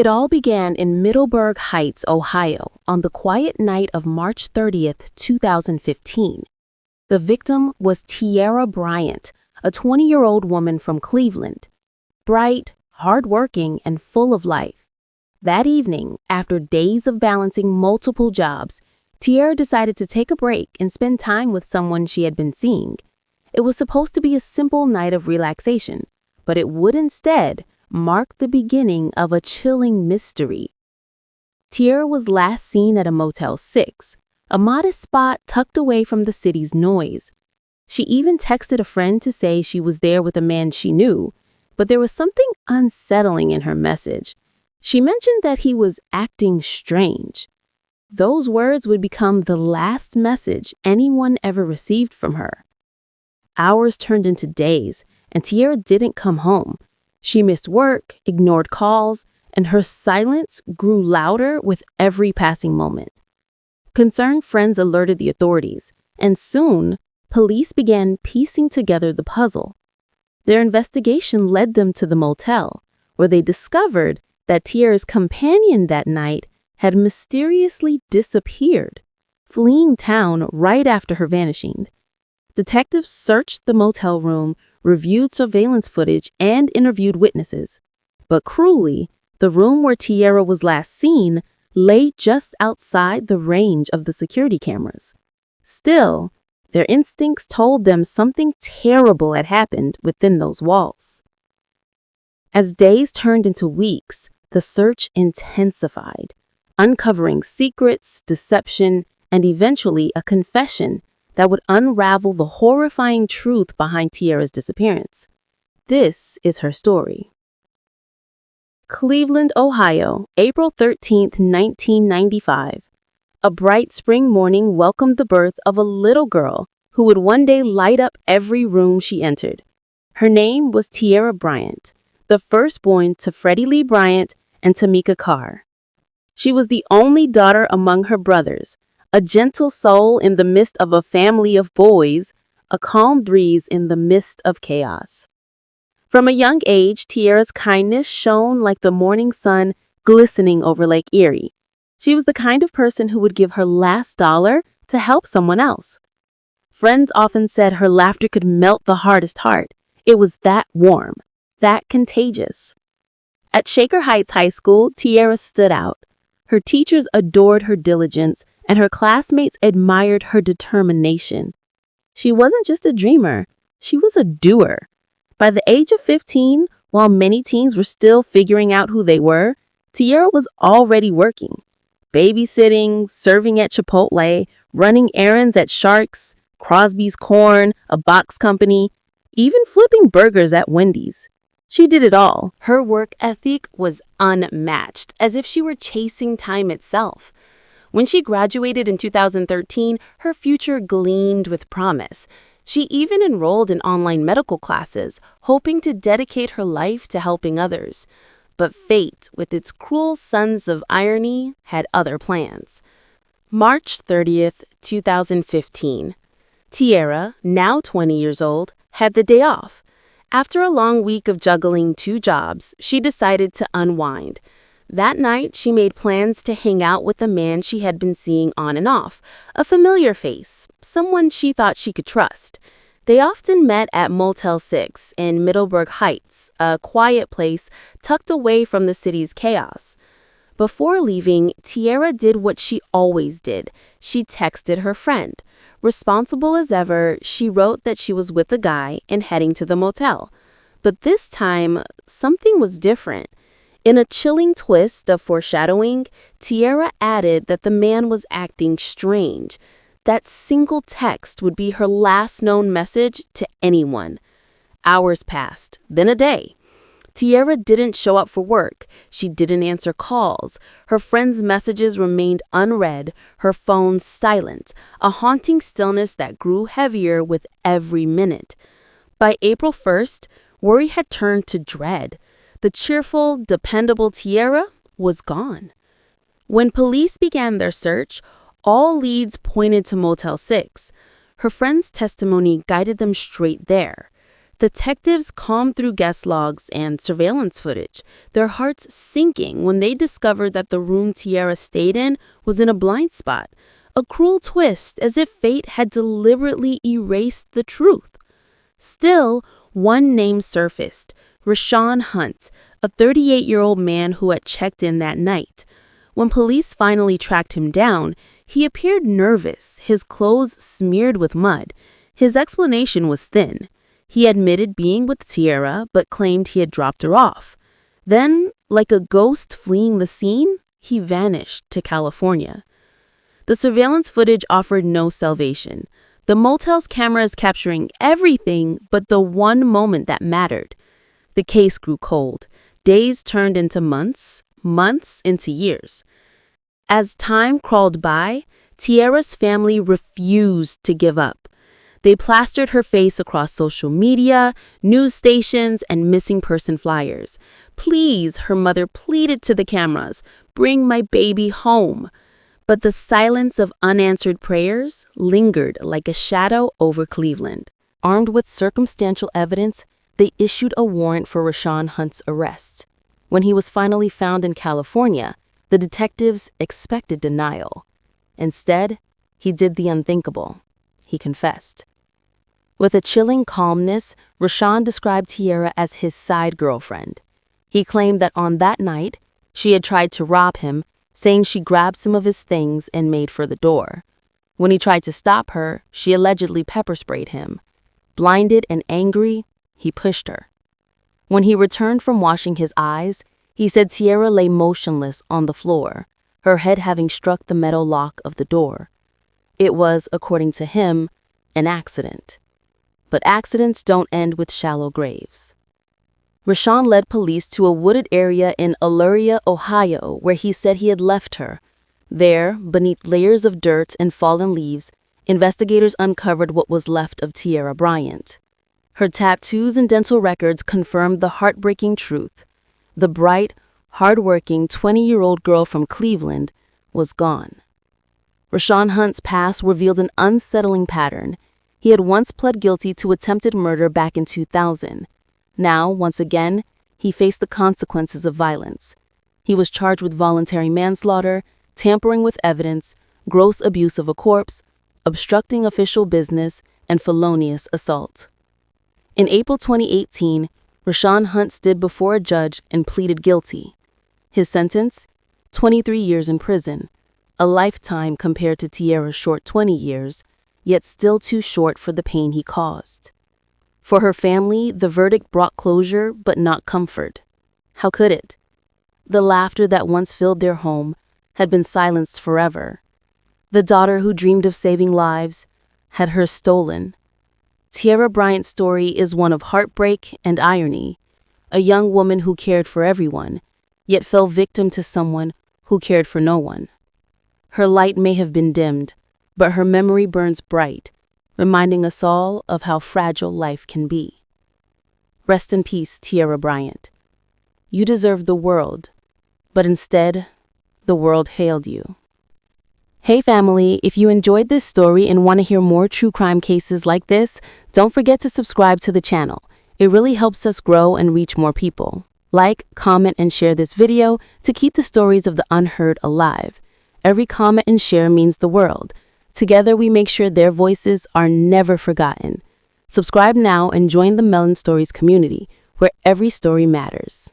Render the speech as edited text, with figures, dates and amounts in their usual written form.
It all began in Middleburg Heights, Ohio, on the quiet night of March 30th, 2015. The victim was Tierra Bryant, a 20-year-old woman from Cleveland. Bright, hardworking, and full of life. That evening, after days of balancing multiple jobs, Tierra decided to take a break and spend time with someone she had been seeing. It was supposed to be a simple night of relaxation, but it would instead mark the beginning of a chilling mystery. Tierra was last seen at a Motel 6, a modest spot tucked away from the city's noise. She even texted a friend to say she was there with a man she knew, but there was something unsettling in her message. She mentioned that he was acting strange. Those words would become the last message anyone ever received from her. Hours turned into days, and Tierra didn't come home. She missed work, ignored calls, and her silence grew louder with every passing moment. Concerned friends alerted the authorities, and soon, police began piecing together the puzzle. Their investigation led them to the motel, where they discovered that Tierra's companion that night had mysteriously disappeared, fleeing town right after her vanishing. Detectives searched the motel room, reviewed surveillance footage, and interviewed witnesses. But cruelly, the room where Tierra was last seen lay just outside the range of the security cameras. Still, their instincts told them something terrible had happened within those walls. As days turned into weeks, the search intensified, uncovering secrets, deception, and eventually a confession that would unravel the horrifying truth behind Tierra's disappearance. This is her story. Cleveland, Ohio, April 13, 1995. A bright spring morning welcomed the birth of a little girl who would one day light up every room she entered. Her name was Tierra Bryant, the firstborn to Freddie Lee Bryant and Tamika Carr. She was the only daughter among her brothers, a gentle soul in the midst of a family of boys, a calm breeze in the midst of chaos. From a young age, Tierra's kindness shone like the morning sun glistening over Lake Erie. She was the kind of person who would give her last dollar to help someone else. Friends often said her laughter could melt the hardest heart. It was that warm, that contagious. At Shaker Heights High School, Tierra stood out. Her teachers adored her diligence, and her classmates admired her determination. She wasn't just a dreamer, she was a doer. By the age of 15, while many teens were still figuring out who they were, Tierra was already working. Babysitting, serving at Chipotle, running errands at Sharks, Crosby's Corn, a box company, even flipping burgers at Wendy's. She did it all. Her work ethic was unmatched, as if she were chasing time itself. When she graduated in 2013, her future gleamed with promise. She even enrolled in online medical classes, hoping to dedicate her life to helping others. But fate, with its cruel sons of irony, had other plans. March 30th, 2015. Tierra, now 20 years old, had the day off. After a long week of juggling 2 jobs, she decided to unwind. That night, she made plans to hang out with a man she had been seeing on and off, a familiar face, someone she thought she could trust. They often met at Motel 6 in Middleburg Heights, a quiet place tucked away from the city's chaos. Before leaving, Tierra did what she always did. She texted her friend. Responsible as ever, she wrote that she was with a guy and heading to the motel. But this time, something was different. In a chilling twist of foreshadowing, Tierra added that the man was acting strange. That single text would be her last known message to anyone. Hours passed, then a day. Tierra didn't show up for work. She didn't answer calls. Her friends' messages remained unread, her phone silent, a haunting stillness that grew heavier with every minute. By April 1st, worry had turned to dread. The cheerful, dependable Tierra was gone. When police began their search, all leads pointed to Motel 6. Her friend's testimony guided them straight there. Detectives combed through guest logs and surveillance footage, their hearts sinking when they discovered that the room Tierra stayed in was in a blind spot, a cruel twist as if fate had deliberately erased the truth. Still, one name surfaced, Rashawn Hunt, a 38-year-old man who had checked in that night. When police finally tracked him down, he appeared nervous, his clothes smeared with mud. His explanation was thin. He admitted being with Tierra, but claimed he had dropped her off. Then, like a ghost fleeing the scene, he vanished to California. The surveillance footage offered no salvation. The motel's cameras capturing everything but the one moment that mattered. The case grew cold. Days turned into months, months into years. As time crawled by, Tierra's family refused to give up. They plastered her face across social media, news stations, and missing person flyers. Please, her mother pleaded to the cameras, bring my baby home. But the silence of unanswered prayers lingered like a shadow over Cleveland. Armed with circumstantial evidence, they issued a warrant for Rashawn Hunt's arrest. When he was finally found in California, the detectives expected denial. Instead, he did the unthinkable. He confessed. With a chilling calmness, Rashawn described Tierra as his side girlfriend. He claimed that on that night, she had tried to rob him, saying she grabbed some of his things and made for the door. When he tried to stop her, she allegedly pepper sprayed him. Blinded and angry, he pushed her. When he returned from washing his eyes, he said Tierra lay motionless on the floor, her head having struck the metal lock of the door. It was, according to him, an accident. But accidents don't end with shallow graves. Rashawn led police to a wooded area in Elyria, Ohio, where he said he had left her. There, beneath layers of dirt and fallen leaves, investigators uncovered what was left of Tierra Bryant. Her tattoos and dental records confirmed the heartbreaking truth. The bright, hardworking 20-year-old girl from Cleveland was gone. Rashawn Hunt's past revealed an unsettling pattern. He had once pled guilty to attempted murder back in 2000. Now, once again, he faced the consequences of violence. He was charged with voluntary manslaughter, tampering with evidence, gross abuse of a corpse, obstructing official business, and felonious assault. In April 2018, Rashawn Hunt stood before a judge and pleaded guilty. His sentence? 23 years in prison, a lifetime compared to Tierra's short 20 years, yet still too short for the pain he caused. For her family, the verdict brought closure but not comfort. How could it? The laughter that once filled their home had been silenced forever. The daughter who dreamed of saving lives had hers stolen. Tierra Bryant's story is one of heartbreak and irony, a young woman who cared for everyone, yet fell victim to someone who cared for no one. Her light may have been dimmed, but her memory burns bright, reminding us all of how fragile life can be. Rest in peace, Tierra Bryant. You deserved the world, but instead, the world hailed you. Hey family, if you enjoyed this story and want to hear more true crime cases like this, don't forget to subscribe to the channel. It really helps us grow and reach more people. Like, comment, and share this video to keep the stories of the unheard alive. Every comment and share means the world. Together we make sure their voices are never forgotten. Subscribe now and join the Melon Stories community, where every story matters.